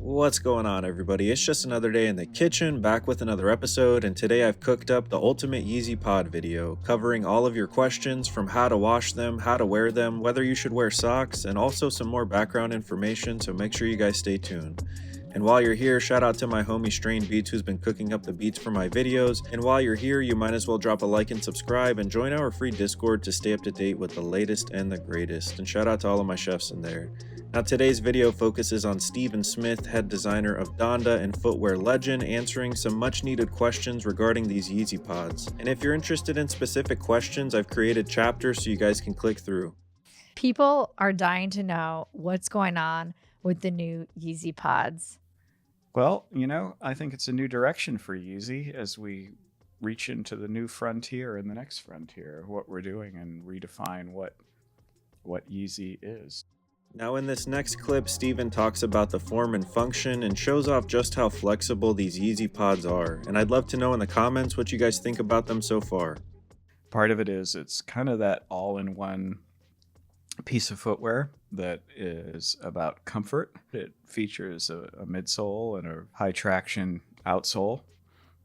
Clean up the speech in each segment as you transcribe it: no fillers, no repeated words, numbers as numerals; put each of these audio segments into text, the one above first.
What's going on, everybody? It's just another day in the kitchen, back with another episode, and today I've cooked up the ultimate Yeezy Pod video, covering all of your questions from how to wash them, how to wear them, whether you should wear socks, and also some more background information, so make sure you guys stay tuned. And while you're here, shout out to my homie Strain Beats who's been cooking up the beats for my videos. And while you're here, you might as well drop a like and subscribe and join our free Discord to stay up to date with the latest and the greatest. And shout out to all of my chefs in there. Now today's video focuses on Steven Smith, head designer of DONDA and footwear legend, answering some much needed questions regarding these Yeezy Pods. And if you're interested in specific questions, I've created chapters so you guys can click through. People are dying to know what's going on with the new Yeezy Pods. Well, I think it's a new direction for Yeezy as we reach into the new frontier and the next frontier, what we're doing and redefine what Yeezy is. Now in this next clip, Steven talks about the form and function and shows off just how flexible these Yeezy Pods are. And I'd love to know in the comments what you guys think about them so far. Part of it is it's kind of that all-in-one piece of footwear that is about comfort. It features a midsole and a high traction outsole,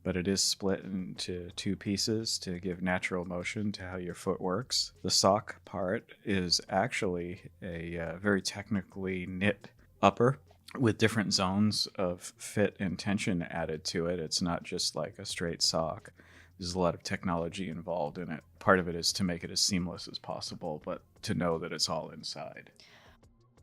but it is split into two pieces to give natural motion to how your foot works. The sock part is actually a very technically knit upper with different zones of fit and tension added to it. It's not just like a straight sock. There's a lot of technology involved in it. Part of it is to make it as seamless as possible, but to know that it's all inside.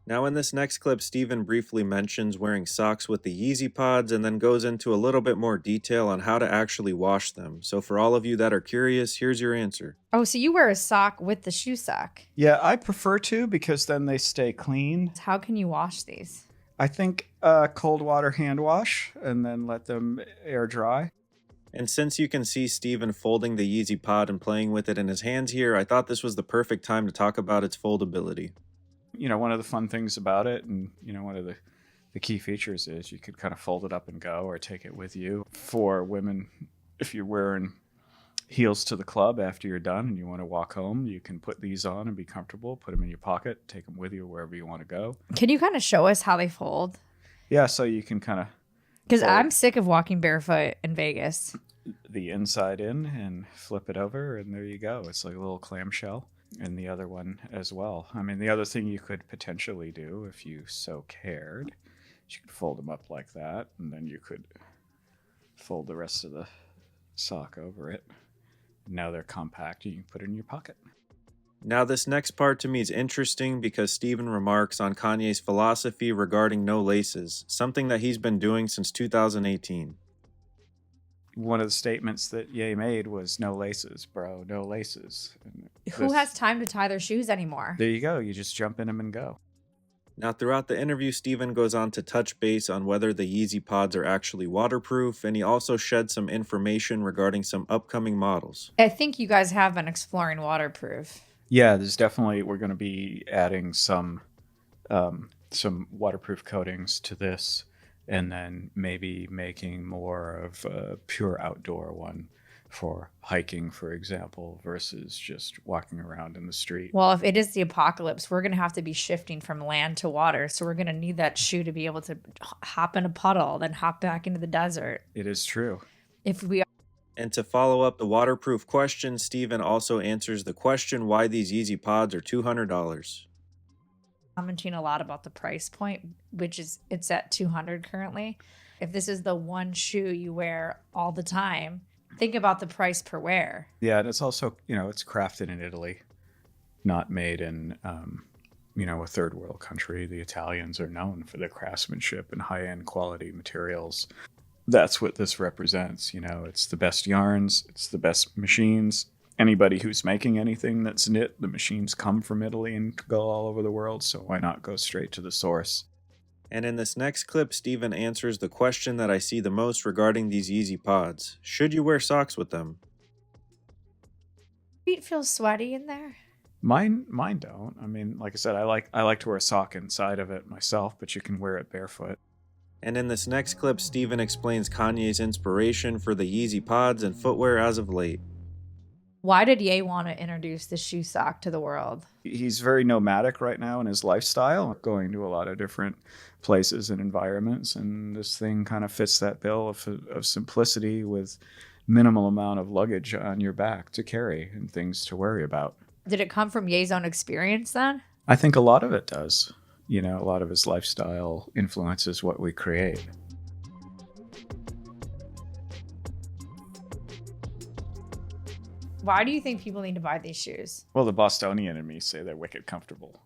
Now in this next clip, Steven briefly mentions wearing socks with the Yeezy Pods and then goes into a little bit more detail on how to actually wash them. So for all of you that are curious, here's your answer. Oh, so you wear a sock with the shoe sock. Yeah, I prefer to because then they stay clean. How can you wash these? I think cold water hand wash and then let them air dry. And since you can see Steven folding the Yeezy Pod and playing with it in his hands here, I thought this was the perfect time to talk about its foldability. One of the fun things about it, and one of the key features is you could kind of fold it up and go or take it with you. For women, if you're wearing heels to the club after you're done and you want to walk home, you can put these on and be comfortable, put them in your pocket, take them with you wherever you want to go. Can you kind of show us how they fold? Yeah, so you can kind of... Because I'm sick of walking barefoot in Vegas. The inside in and flip it over, and there you go. It's like a little clamshell. And the other one as well. I mean, the other thing you could potentially do if you so cared, you could fold them up like that, and then you could fold the rest of the sock over it. Now they're compact, you can put it in your pocket. Now this next part to me is interesting because Steven remarks on Kanye's philosophy regarding no laces, something that he's been doing since 2018. One of the statements that Ye made was no laces, bro, no laces. Who has time to tie their shoes anymore? There you go. You just jump in them and go. Now throughout the interview, Steven goes on to touch base on whether the Yeezy Pods are actually waterproof, and he also sheds some information regarding some upcoming models. I think you guys have been exploring waterproof. Yeah, there's definitely, we're going to be adding some waterproof coatings to this. And then maybe making more of a pure outdoor one for hiking, for example, versus just walking around in the street. Well, if it is the apocalypse, we're going to have to be shifting from land to water. So we're going to need that shoe to be able to hop in a puddle, then hop back into the desert. It is true. And to follow up the waterproof question, Steven also answers the question why these Yeezy Pods are $200. Commenting a lot about the price point, which is it's at $200 currently. If this is the one shoe you wear all the time, think about the price per wear. Yeah, and it's also, it's crafted in Italy, not made in, a third world country. The Italians are known for their craftsmanship and high-end quality materials. That's what this represents. It's the best yarns, it's the best machines. Anybody who's making anything that's knit, the machines come from Italy and go all over the world, so why not go straight to the source? And in this next clip, Steven answers the question that I see the most regarding these Yeezy Pods. Should you wear socks with them? Feet feel sweaty in there? Mine don't. I mean, like I said, I like to wear a sock inside of it myself, but you can wear it barefoot. And in this next clip, Steven explains Kanye's inspiration for the Yeezy Pods and footwear as of late. Why did Ye want to introduce the shoe sock to the world? He's very nomadic right now in his lifestyle, going to a lot of different places and environments. And this thing kind of fits that bill of simplicity with minimal amount of luggage on your back to carry and things to worry about. Did it come from Ye's own experience then? I think a lot of it does. You know, a lot of his lifestyle influences what we create. Why do you think people need to buy these shoes? Well, the Bostonian in me say they're wicked comfortable.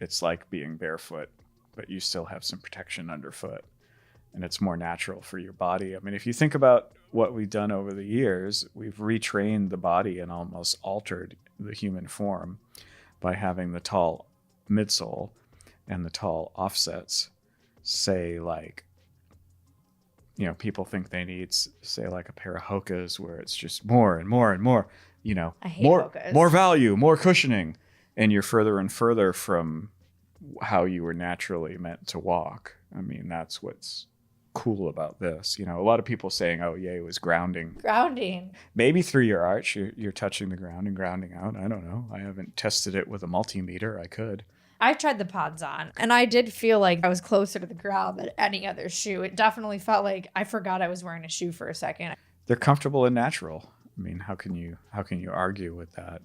It's like being barefoot, but you still have some protection underfoot. And it's more natural for your body. I mean, if you think about what we've done over the years, we've retrained the body and almost altered the human form by having the tall midsole and the tall offsets. Say, like, you know, people think they need, say, like a pair of Hokas where it's just more and more and more, you know, I hate more Hokas. more value, more cushioning. And you're further and further from how you were naturally meant to walk. I mean, that's what's cool about this. You know, a lot of people saying, oh, Ye was grounding. Grounding. Maybe through your arch, you're touching the ground and grounding out. I don't know. I haven't tested it with a multimeter. I could. I tried the pods on, and I did feel like I was closer to the ground than any other shoe. It definitely felt like I forgot I was wearing a shoe for a second. They're comfortable and natural. I mean, how can you argue with that,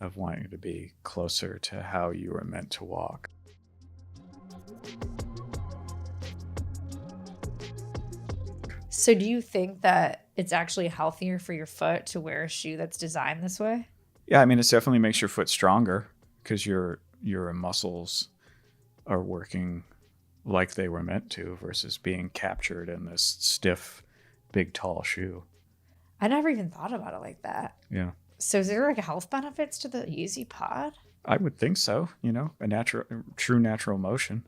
of wanting to be closer to how you were meant to walk? So do you think that it's actually healthier for your foot to wear a shoe that's designed this way? Yeah, I mean, it definitely makes your foot stronger because your muscles are working like they were meant to versus being captured in this stiff, big, tall shoe. I never even thought about it like that. Yeah. So is there like health benefits to the Yeezy Pod? I would think so, you know, true natural motion.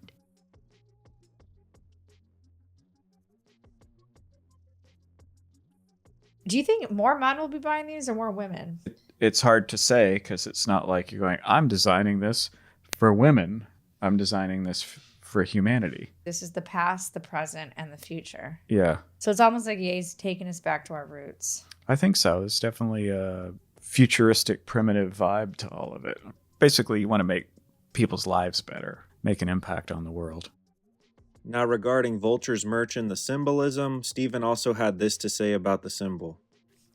Do you think more men will be buying these or more women? It's hard to say because it's not like you're going, I'm designing this for women. I'm designing this for humanity. This is the past, the present, and the future. Yeah. So it's almost like Ye's taking us back to our roots. I think so. There's definitely a futuristic, primitive vibe to all of it. Basically, you want to make people's lives better, make an impact on the world. Now, regarding Vultures merch and the symbolism, Steven also had this to say about the symbol.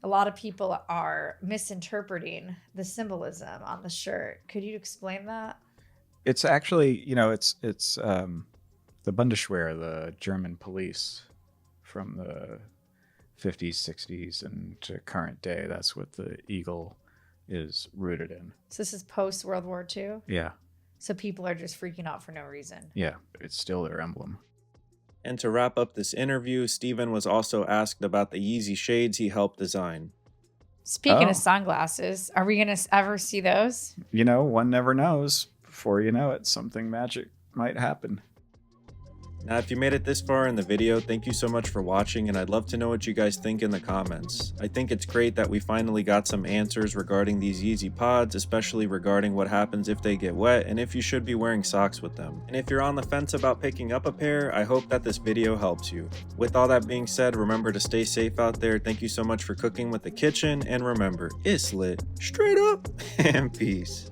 A lot of people are misinterpreting the symbolism on the shirt. Could you explain that? It's actually, you know, it's the Bundeswehr, the German police from the 50s, 60s, and to current day. That's what the eagle is rooted in. So this is post World War II? Yeah. So people are just freaking out for no reason. Yeah, it's still their emblem. And to wrap up this interview, Steven was also asked about the Yeezy Shades he helped design. Speaking of sunglasses, are we going to ever see those? You know, one never knows. Before you know it, something magic might happen. Now, if you made it this far in the video, thank you so much for watching, and I'd love to know what you guys think in the comments. I think it's great that we finally got some answers regarding these Yeezy Pods, especially regarding what happens if they get wet and if you should be wearing socks with them. And if you're on the fence about picking up a pair, I hope that this video helps you. With all that being said, remember to stay safe out there. Thank you so much for cooking with the kitchen, and remember, it's lit straight up, and peace.